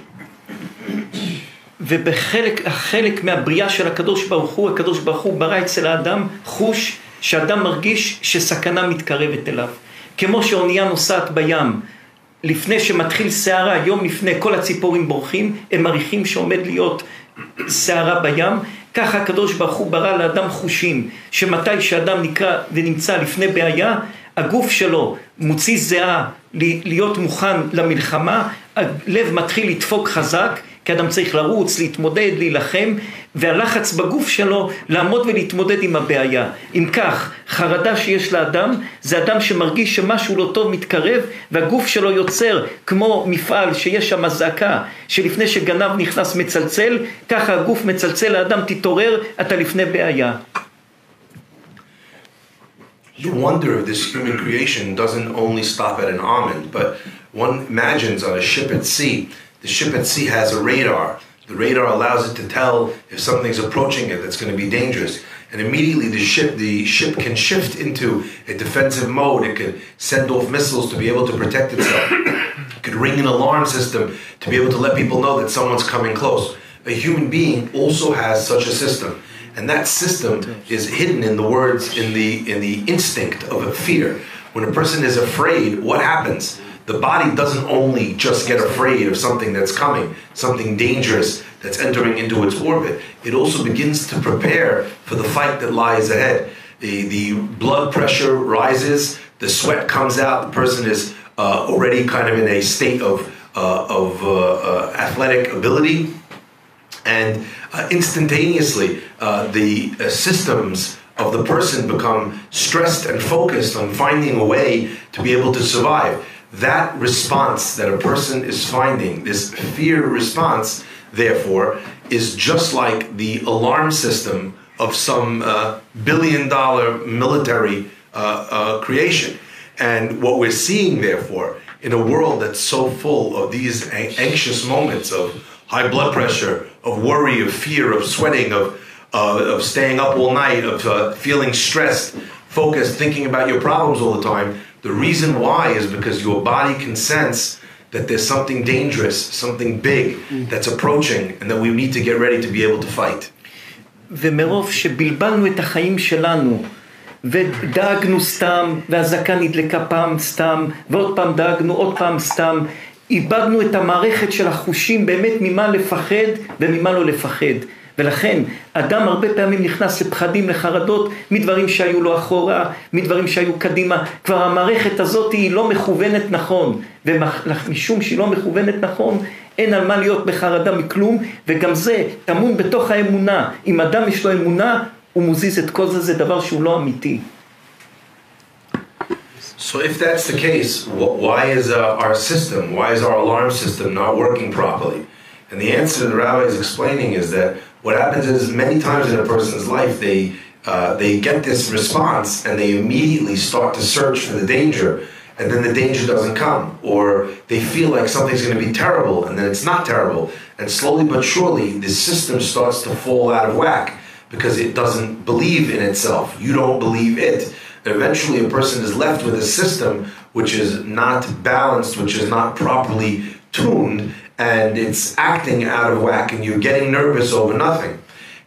החלק מהבריאה של הקדוש ברוך הוא ברא אצל האדם חוש שאדם מרגיש שסכנה מתקרבת אליו. כמו שאונייה נוסעת בים, לפני שמתחיל סערה, יום לפני כל הציפורים בורחים, הם מריחים שעומד להיות סערה בים, ככה הקדוש ברוך הוא ברא לאדם חושים, שמתי שאדם נקרא ונמצא לפני בעיה, הגוף שלו מוציא זהה להיות מוכן למלחמה, הלב מתחיל לדפוק חזק, כי אדם צריך לרוץ, להתמודד, להילחם, והלחץ בגוף שלו לעמוד ולהתמודד עם הבעיה. אם כך, חרדה שיש לאדם, זה אדם שמרגיש שמשהו לא טוב מתקרב, והגוף שלו יוצר כמו מפעל שיש שם זעקה, שלפני שגנב נכנס מצלצל, ככה הגוף מצלצל לאדם, תתעורר, אתה לפני בעיה. The wonder of this human creation doesn't only stop at an almond, but one imagines on a ship at sea. The ship at sea has a radar. The radar allows it to tell if something's approaching it that's going to be dangerous. And immediately the ship can shift into a defensive mode. It could send off missiles to be able to protect itself. It could ring an alarm system to be able to let people know that someone's coming close. A human being also has such a system. And that system is hidden in the words, in the instinct of a fear. When a person is afraid, what happens? The body doesn't only just get afraid of something that's coming, something dangerous that's entering into its orbit. It also begins to prepare for the fight that lies ahead. The blood pressure rises, the sweat comes out, the person is already kind of in a state of athletic ability. And instantaneously, the systems of the person become stressed and focused on finding a way to be able to survive. That response that a person is finding, this fear response, therefore, is just like the alarm system of some billion-dollar military creation. And what we're seeing, therefore, in a world that's so full of these anxious moments of high blood pressure, of worry, of fear, of sweating, of staying up all night, of feeling stressed, focused, thinking about your problems all the time. The reason why is because your body can sense that there's something dangerous, something big that's approaching, and that we need to get ready to be able to fight. ומרוב שבלבלנו את החיים שלנו, ודאגנו סתם, והזקה נדלקה פעם סתם, ועוד פעם דאגנו, עוד פעם סתם, איבדנו את המערכת של החושים באמת ממה לפחד וממה לא לפחד. ולכן אדם הרבה פעמים נכנס לפחדים, לחרדות, מדברים שהיו לו אחורה, מדברים שהיו קדימה. כבר המערכת הזאת היא לא מכוונת נכון, ומשום שהיא לא מכוונת נכון, אין על מה להיות בחרדה מכלום, וגם זה טמון בתוך האמונה. אם אדם יש לו אמונה, הוא מוזיז את כל זה, זה דבר שהוא לא אמיתי. So if that's the case, why is our system, why is our alarm system not working properly? And the answer the rabbi is explaining is that what happens is many times in a person's life they get this response and they immediately start to search for the danger, and then the danger doesn't come, or they feel like something's going to be terrible and then it's not terrible, and slowly but surely the system starts to fall out of whack because it doesn't believe in itself. You don't believe it. Eventually a person is left with a system which is not balanced, which is not properly tuned, and it's acting out of whack and you're getting nervous over nothing.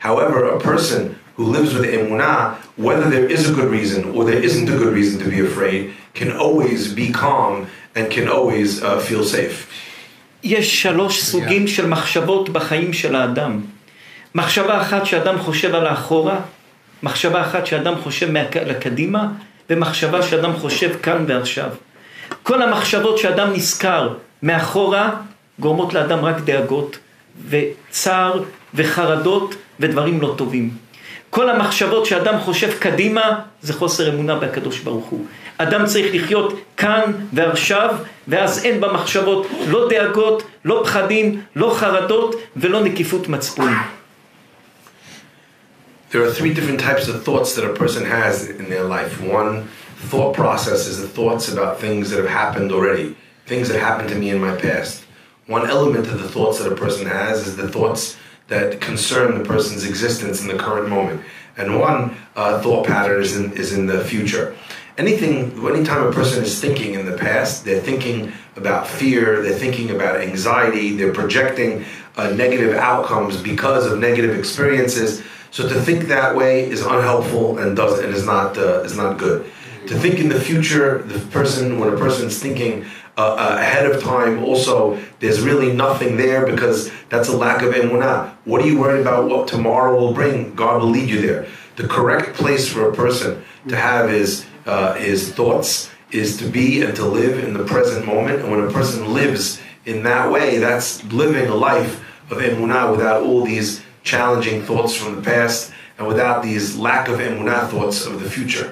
However, a person who lives with emunah, whether there is a good reason or there isn't a good reason to be afraid, can always be calm and can always feel safe. יש שלוש סוגים של מחשבות בחיים של האדם. מחשבה אחת שאדם חושב על האחורה, מחשבה אחת שאדם חושב לקדימה, ומחשבה שאדם חושב כאן ועכשיו. כל המחשבות שאדם נזכר מאחורה גורמות לאדם רק דאגות וצער וחרדות ודברים לא טובים. כל המחשבות שאדם חושב קדימה זה חוסר אמונה בקדוש ברוך הוא. אדם צריך לחיות כאן ועכשיו, ואז אין במחשבות לא דאגות, לא פחדים, לא חרדות ולא נקיפות מצפון. There are three different types of thoughts that a person has in their life. One thought process is the thoughts about things that have happened already, things that happened to me in my past. One element of the thoughts that a person has is the thoughts that concern the person's existence in the current moment. And one thought pattern is in the future. anytime a person is thinking in the past, they're thinking about fear, they're thinking about anxiety, they're projecting negative outcomes because of negative experiences. So to think that way is unhelpful and is not good. To think in the future, when a person's thinking ahead of time, also there's really nothing there because that's a lack of emunah. What are you worried about what tomorrow will bring? God will lead you there. The correct place for a person to have his thoughts is to be and to live in the present moment. And when a person lives in that way, that's living a life of emunah without all these challenging thoughts from the past and without these lack of emunah thoughts of the future.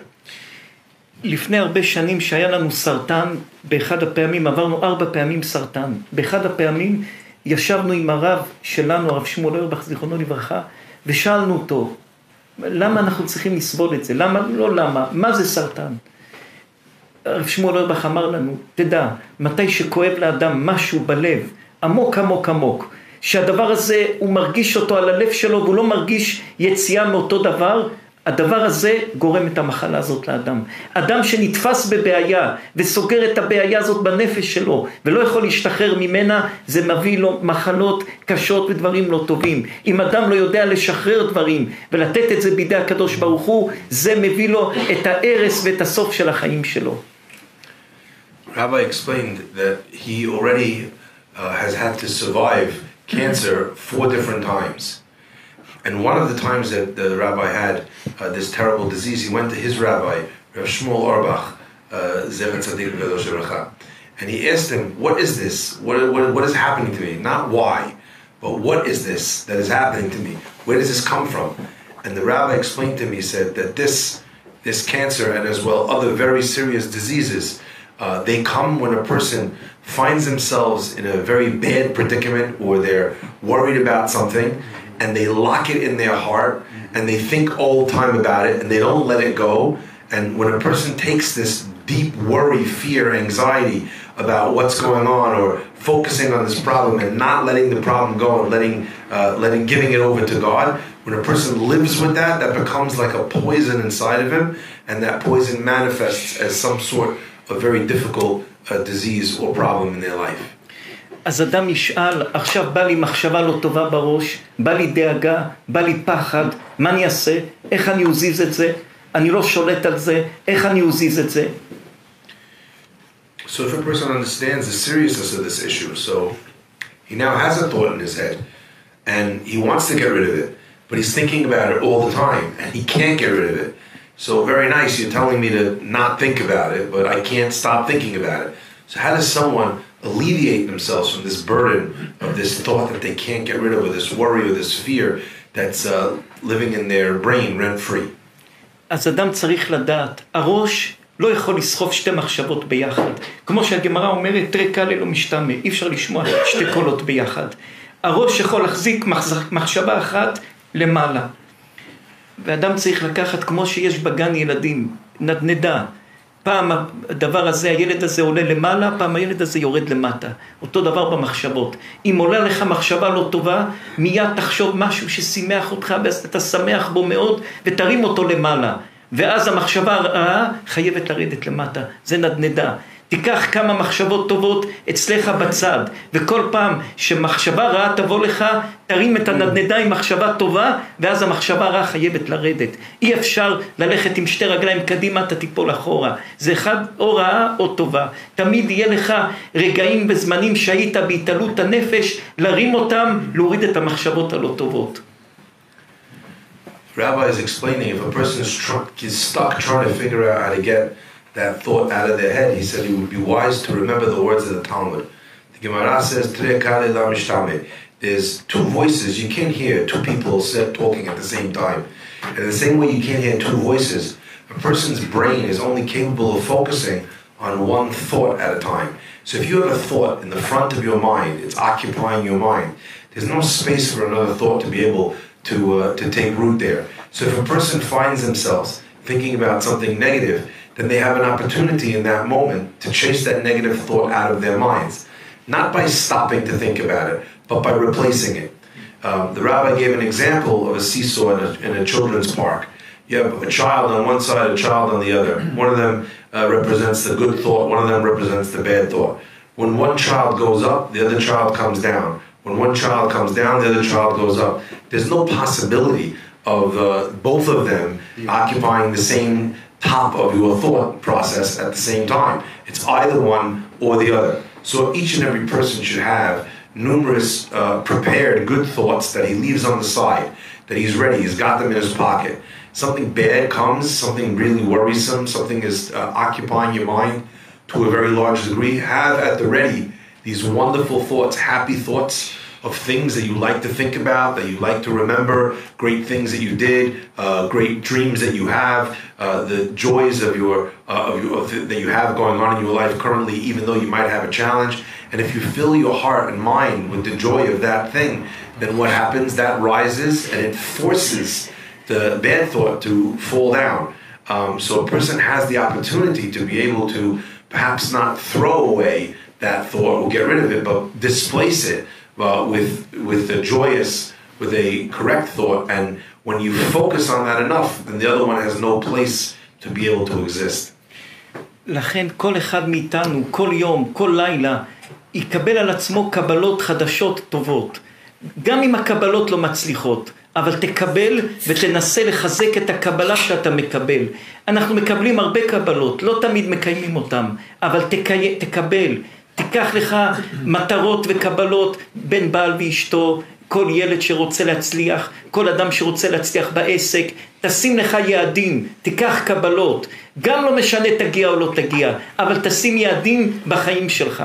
לפני הרבה שנים שהיה לנו סרטן, באחד הפעמים עברנו 4 פעמים סרטן. באחד הפעמים ישבנו עם הרב שלנו, הרב שמואל אוירבך, זיכרונו לברכה, ושאלנו אותו, למה אנחנו צריכים לסבול את זה? מה זה סרטן? הרב שמואל אוירבך אמר לנו, תדע, מתי שכואב לאדם משהו בלב, עמוק עמוק עמוק, שהדבר הזה הוא מרגיש אותו על הלב שלו, והוא לא מרגיש יציאה מאותו דבר, הדבר הזה גורם את המחלה הזאת לאדם. אדם שנתפס בבעיה וסוגר את הבעיה הזאת בנפש שלו ולא יכול להשתחרר ממנה, זה מביא לו מחלות קשות ודברים לא טובים. אם אדם לא יודע לשחרר דברים ולתת את זה בידי הקדוש ברוך הוא, זה מביא לו את ההרס ואת הסוף של החיים שלו. Rabbi explained that he already has had to survive cancer 4 different times. And one of the times that the rabbi had this terrible disease, he went to his rabbi, Rav Shmuel Auerbach, Zecher Tzadik V'Kadosh V'Bracha, and he asked him, what is this? What is happening to me? Not why, but what is this that is happening to me? Where does this come from? And the rabbi explained to me, he said that this cancer and as well other very serious diseases, they come when a person finds themselves in a very bad predicament or they're worried about something, and they lock it in their heart, and they think all the time about it, and they don't let it go. And when a person takes this deep worry, fear, anxiety about what's going on, or focusing on this problem and not letting the problem go and giving it over to God, when a person lives with that, that becomes like a poison inside of him, and that poison manifests as some sort of very difficult disease or problem in their life. אז אדם ישאל, עכשיו בא לי מחשבה לא טובה בראש, בא לי דאגה, בא לי פחד, מה אני אעשה? איך אני אזיז את זה? אני לא שולט על זה, איך אני אזיז את זה? So if a person understands the seriousness of this issue, so he now has a thought in his head, and he wants to get rid of it, but he's thinking about it all the time, and he can't get rid of it. So very nice, you're telling me to not think about it, but I can't stop thinking about it. So how does someone alleviate themselves from this burden of this thought that they can't get rid of, or this worry or this fear that's living in their brain rent-free? אז אדם צריך לדעת, הראש לא יכול לסחוב 2 מחשבות ביחד. כמו שהגמרא אומרת, תראה קל לא משתמע, אי אפשר לשמוע 2 קולות ביחד. הראש יכול להחזיק מחשבה אחת למעלה. ואדם צריך לקחת כמו שיש בגן ילדים, נדנדה. פעם הדבר הזה, הילד הזה עולה למעלה, פעם הילד הזה יורד למטה. אותו דבר במחשבות. אם עולה לך מחשבה לא טובה, מיד תחשוב משהו ששימח אותך, ואז אתה שמח בו מאוד, ותרים אותו למעלה. ואז המחשבה הרעה חייבת לרדת למטה. זה נדנדה. תיקח כמה מחשבות טובות אצלך בצד, וכל פעם שמחשבה רעה תבוא לך, תרים את הנדנדה עם מחשבה טובה, ואז המחשבה רעה חייבת לרדת. אי אפשר ללכת עם 2 רגליים קדימה, אתה תיפול אחורה. זה אחד או רעה או טובה. תמיד יהיה לך רגעים וזמנים שהיית בהתעלות הנפש, להרים אותם, להוריד את המחשבות הלא טובות. Rabbi is explaining, if a person is stuck trying to figure out how to get that thought out of their head, he said it would be wise to remember the words of the Talmud. The Gemara says, there's 2 voices. You can't hear 2 people talking at the same time. And the same way you can't hear 2 voices, a person's brain is only capable of focusing on 1 thought at a time. So if you have a thought in the front of your mind, it's occupying your mind, there's no space for another thought to be able to take root there. So if a person finds themselves thinking about something negative, then they have an opportunity in that moment to chase that negative thought out of their minds. Not by stopping to think about it, but by replacing it. The rabbi gave an example of a seesaw in a children's park. You have a child on one side, a child on the other. One of them represents the good thought, one of them represents the bad thought. When one child goes up, the other child comes down. When one child comes down, the other child goes up. There's no possibility of both of them occupying the same top of your thought process at the same time. It's either one or the other. So each and every person should have numerous prepared good thoughts that he leaves on the side, that he's ready, he's got them in his pocket. Something bad comes, something really worrisome, something is occupying your mind to a very large degree, have at the ready these wonderful thoughts, happy thoughts of things that you like to think about, that you like to remember, great things that you did, great dreams that you have, the joys of that you have going on in your life currently, even though you might have a challenge. And if you fill your heart and mind with the joy of that thing, then what happens? That rises and it forces the bad thought to fall down. So a person has the opportunity to be able to perhaps not throw away that thought or get rid of it, but displace it with a joyous, with a correct thought. And when you focus on that enough, then the other one has no place to be able to exist. לכן כל אחד מאיתנו, כל יום, כל לילה, יקבל על עצמו קבלות חדשות טובות. גם אם הקבלות לא מצליחות, אבל תקבל ותנסה לחזק את הקבלה שאתה מקבל. אנחנו מקבלים הרבה קבלות, לא תמיד מקיימים אותם, אבל תקבל. תיקח לך מטרות וקבלות בין בעל ואשתו, כל ילד שרוצה להצליח, כל אדם שרוצה להצליח בעסק, תשים לך יעדים, תיקח קבלות. גם לא משנה תגיע או לא תגיע, אבל תשים יעדים בחיים שלך.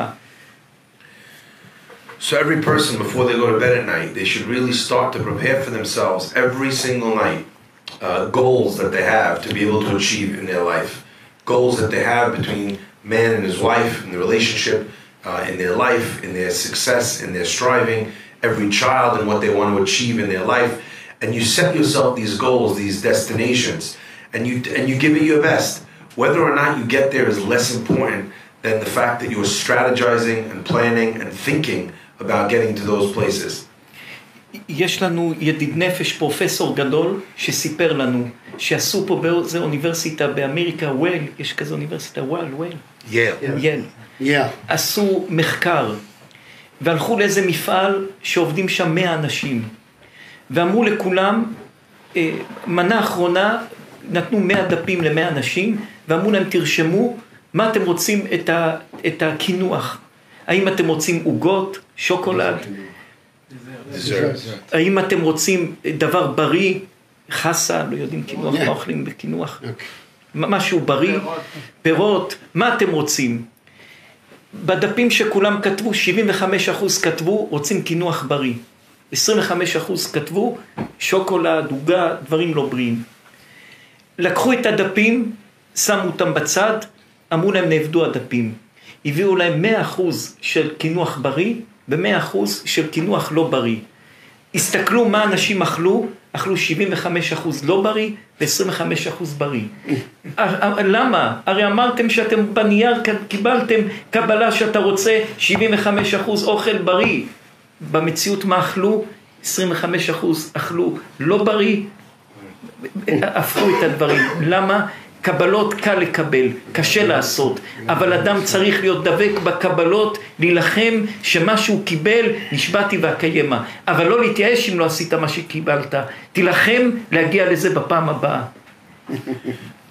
So every person, before they go to bed at night, they should really start to prepare for themselves every single night, goals that they have to be able to achieve in their life, goals that they have between man and his wife, in the relationship, in their life, in their success, in their striving, every child and what they want to achieve in their life. And you set yourself these goals, these destinations, and you give it your best. Whether or not you get there is less important than the fact that you are strategizing and planning and thinking about getting to those places. יש לנו ידיד נפש, פרופסור גדול, שסיפר לנו שעשו פה באיזו אוניברסיטה באמריקה, וויל, יש כזו אוניברסיטה, ייל. עשו מחקר, והלכו לאיזה מפעל שעובדים שם 100 אנשים, ואמרו לכולם, מנה אחרונה, נתנו 100 דפים ל100 אנשים, ואמרו להם תרשמו מה אתם רוצים את הקינוח. האם אתם רוצים עוגות, שוקולד? האם אתם רוצים דבר בריא, חסה, לא יודעים קינוח, מה אוכלים בקינוח? משהו בריא, פירות, מה אתם רוצים? בדפים שכולם כתבו, 75% כתבו, רוצים קינוח בריא. 25% כתבו, שוקולד, עוגה, דברים לא בריאים. לקחו את הדפים, שמו אותם בצד, אמרו להם נעבדו הדפים. הביאו להם 100% של קינוח בריא, ו100% של קינוח לא בריא. הסתכלו מה אנשים אכלו 75% לא בריא, ו25% בריא. למה? הרי אמרתם שאתם בנייר קיבלתם קבלה שאתה רוצה 75% אוכל בריא. במציאות מה אכלו? 25% אכלו לא בריא, הפכו את הדברים. למה? קבלות קל לקבל, קשה לעשות, אבל אדם צריך להיות דבק בקבלות, להילחם שמה שהוא קיבל נשבעתי והקיימה, אבל לא להתייאש אם לא עשית מה שקיבלת, תילחם להגיע לזה בפעם הבאה.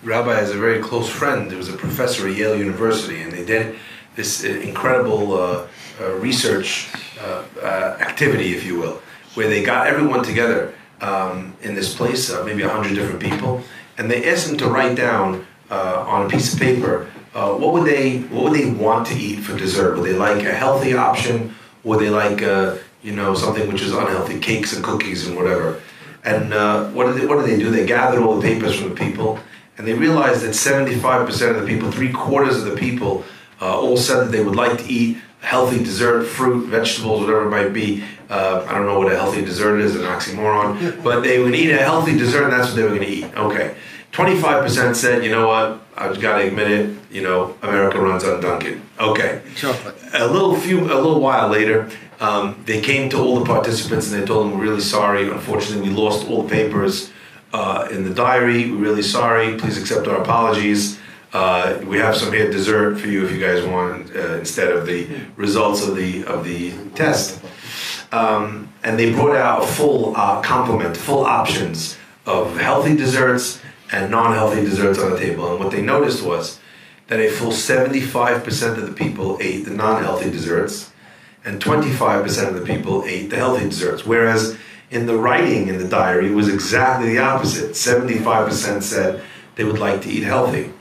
Rabbi has a very close friend. There was a professor at Yale University, and they did this incredible research activity, if you will, where they got everyone together in this place, maybe 100 different people, and they asked them to write down on a piece of paper what would they want to eat for dessert. Would they like a healthy option, or would they like something which is unhealthy, cakes and cookies and whatever? And what did they do? They gathered all the papers from the people, and they realized that 75% of the people, 3/4 of the people, all said that they would like to eat healthy dessert, fruit, vegetables, whatever it might be. I don't know what a healthy dessert is, an oxymoron, but they would eat a healthy dessert, and that's what they were going to eat. Okay. 25% said, you know what, I've got to admit it, America runs on Dunkin'. Okay. Chocolate. A little while later, they came to all the participants and they told them, we're really sorry. Unfortunately, we lost all the papers in the diary. We're really sorry. Please accept our apologies. We have some here dessert for you if you guys want instead of the results of the test. And they brought out a full complement, full options of healthy desserts and non-healthy desserts on the table. And what they noticed was that a full 75% of the people ate the non-healthy desserts and 25% of the people ate the healthy desserts. Whereas in the writing in the diary, it was exactly the opposite. 75% said they would like to eat healthy.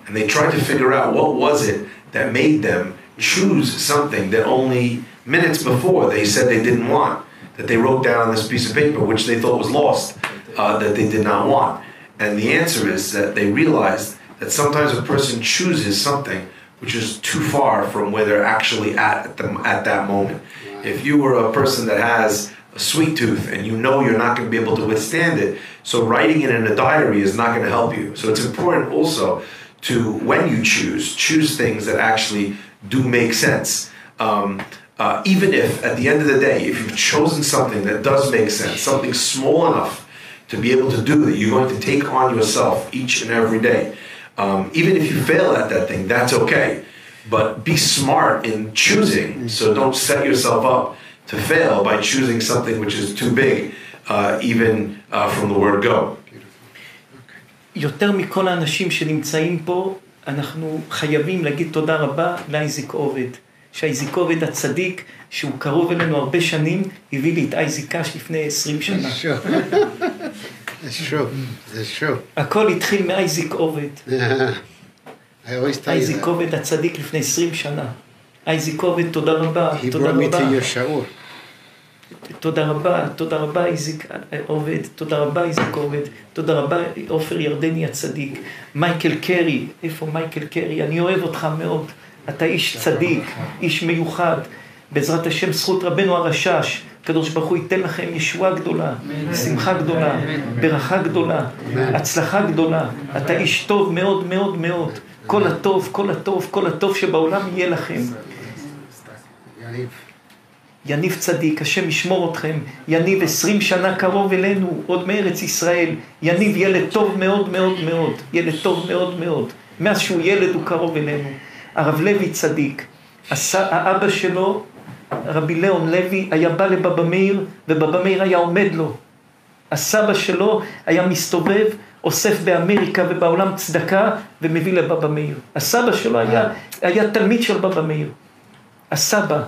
And they tried to figure out what was it that made them choose something that only minutes before they said they didn't want, that they wrote down on this piece of paper, which they thought was lost, that they did not want. And the answer is that they realized that sometimes a person chooses something which is too far from where they're actually at that moment. If you were a person that has a sweet tooth and you know you're not going to be able to withstand it, so writing it in a diary is not going to help you. So it's important also to, when you choose things that actually do make sense. Even if, at the end of the day, if you've chosen something that does make sense, something small enough to be able to do that you're going to take on yourself each and every day, even if you fail at that thing, that's okay. But be smart in choosing, so don't set yourself up to fail by choosing something which is too big, even from the word go. יותר מכל האנשים שנמצאים פה, אנחנו חייבים להגיד תודה רבה לאייזיק עובד. שאייזיק עובד הצדיק, שהוא קרוב אלינו הרבה שנים, הביא לי את אייזיק קש לפני 20 שנה. That's true. That's true. הכל התחיל מאייזיק עובד. I always tell you אייזיק that. עובד הצדיק לפני 20 שנה. אייזיק עובד, תודה רבה. He תודה brought me רבה. to your shiur. תודה רבה אייזיק עובד, תודה רבה אייזיק עובד, תודה רבה עופר ירדני הצדיק, מייקל קרי, איפה מייקל קרי? אני אוהב אותך מאוד, אתה איש צדיק, איש מיוחד, בעזרת השם זכות רבנו הרשש, הקדוש ברוך הוא ייתן לכם ישועה גדולה, שמחה גדולה, ברכה גדולה, הצלחה גדולה, אתה איש טוב מאוד מאוד מאוד, כל הטוב, כל הטוב, כל הטוב שבעולם יהיה לכם. יניב צדיק, השם ישמור אתכם, יניב 20 שנה קרוב אלינו, עוד מארץ ישראל, יניב ילד טוב מאוד מאוד מאוד, ילד טוב מאוד מאוד, מאז שהוא ילד הוא קרוב אלינו. הרב לוי צדיק, האבא שלו, רבי ליאון לוי, היה בא לבבא מאיר, ובבא מאיר היה עומד לו. הסבא שלו היה מסתובב, אוסף באמריקה ובעולם צדקה, ומביא לבבא מאיר. הסבא שלו היה תלמיד של בבא מאיר. הסבא.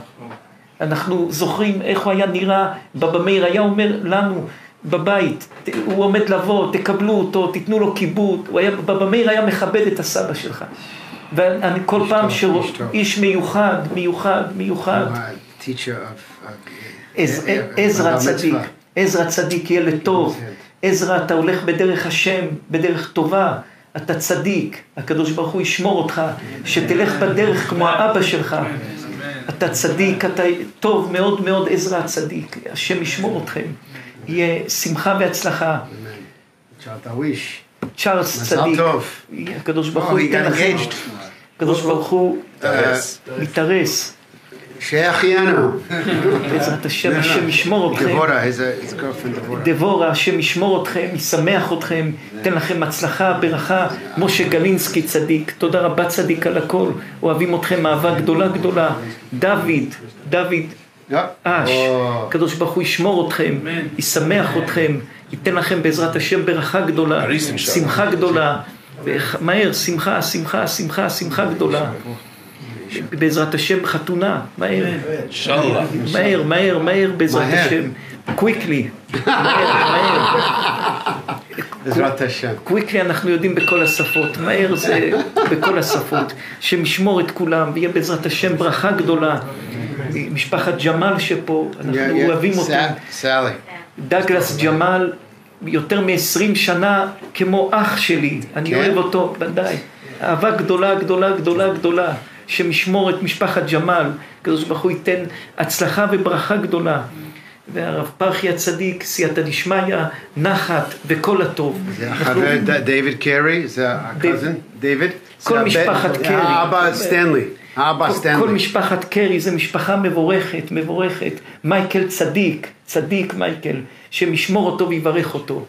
אנחנו זוכרים איך הוא היה נראה, בבא מאיר היה אומר לנו בבית, הוא עומד לבוא, תקבלו אותו, תיתנו לו כיבוד, בבא מאיר היה מכבד את הסבא שלך. ואני כל פעם איש מיוחד, מיוחד, מיוחד. עזרא צדיק, עזרא צדיק, ילד טוב. עזרא, אתה הולך בדרך השם, בדרך טובה, אתה צדיק, הקדוש ברוך הוא ישמור אותך, שתלך בדרך כמו האבא שלך. אתה צדיק, אתה טוב מאוד מאוד, עזרא הצדיק, השם ישמור אתכם, יהיה שמחה והצלחה. צ'ארלס צדיק, הקדוש ברוך הוא ייתן לכם, הקדוש ברוך הוא מתארס. שהחיינו. בעזרת השם, השם ישמור אתכם. דבורה, השם ישמור אתכם, ישמח אתכם, ייתן לכם הצלחה, ברכה. משה גלינסקי צדיק, תודה רבה צדיק על הכל, אוהבים אתכם אהבה גדולה גדולה. דוד אש, הקדוש ברוך הוא ישמור אתכם, ישמח אתכם, ייתן לכם בעזרת השם ברכה גדולה, שמחה גדולה, מהר, שמחה, שמחה, שמחה, שמחה גדולה. בעזרת השם חתונה, מהר, מהר, מהר, מהר, בעזרת השם, קוויקלי, מהר, בעזרת השם. קוויקלי אנחנו יודעים בכל השפות, מהר זה בכל השפות, שמשמור את כולם, ויהיה בעזרת השם ברכה גדולה, משפחת ג'מאל שפה, אנחנו אוהבים אותם, דגלס ג'מאל, יותר מ-20 שנה כמו אח שלי, אני אוהב אותו, ודאי, אהבה גדולה, גדולה, גדולה, גדולה, שמשמור את משפחת ג'מאל, הקדוש ברוך הוא ייתן הצלחה וברכה גדולה. והרב פרחי הצדיק, סייעתא דשמיא, נחת וכל הטוב. זה החבר דיוויד קרי, זה הקזן, דיוויד? כל משפחת קרי. האבא סטנלי. כל משפחת קרי זה משפחה מבורכת, מבורכת. מייקל צדיק, צדיק מייקל, שמשמור אותו ויברך אותו.